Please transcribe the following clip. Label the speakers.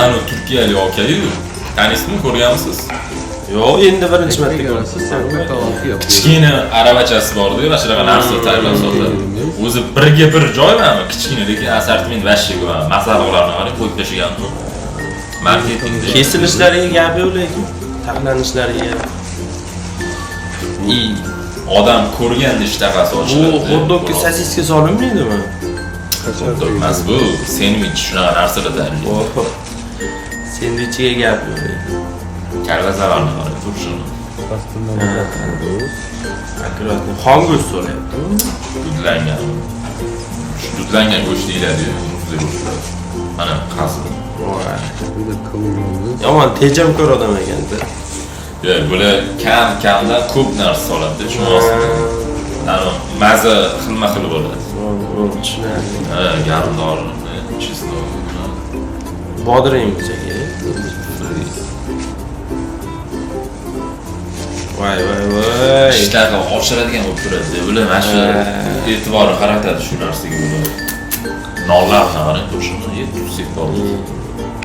Speaker 1: Ana Turkiyalik aka-yu. Tanisizmi, ko'rganmisiz?
Speaker 2: Yo'q, endi birinchi marta ko'rasiz.
Speaker 1: Kichkina aravachasi bor-ku, mana shunaqa narsa tayyorlab sotadi. O'zi birga bir joymami? Kichkina, lekin assortiment vashcha ko'p. Masalliqlarni qarang, qo'yib tashagan. Marketingda
Speaker 2: Kesilishlariga gap yo'q lekin, taxlanishlariga.
Speaker 1: Odam ko'rganda ishtahasi ochiladi.
Speaker 2: Bu xot-dogga sosiska solinmaydimi?
Speaker 1: Xot-dog emas bu, sendvich shunaqa narsalar tayyorlaydi.
Speaker 2: Sendvichiga gap yo'q.
Speaker 1: Karvazalarni qarang, turishini.
Speaker 2: Akkuratni xom go'sht so'rayapti.
Speaker 1: Dudlangan. Shu dudlangan go'sht deyiladi-yu, mana qasr.
Speaker 2: Yomon tejamkor odam ekan-da.
Speaker 1: Yo'q, bular kam-kamdan ko'p narsa soladi, tushunasizmi? Ana maza xilma-xil bo'ladi.
Speaker 2: Tushunarli.
Speaker 1: Ha, garmdorni, chesnok.
Speaker 2: Bodringcha kerak. Voy.
Speaker 1: Ishtaha ochiradigan bo'lib turadi. Bular mana shu e'tiborni qaratadi shu narsaga bular. Nonlarni qarang, turishini yeb tursak bo'ladi.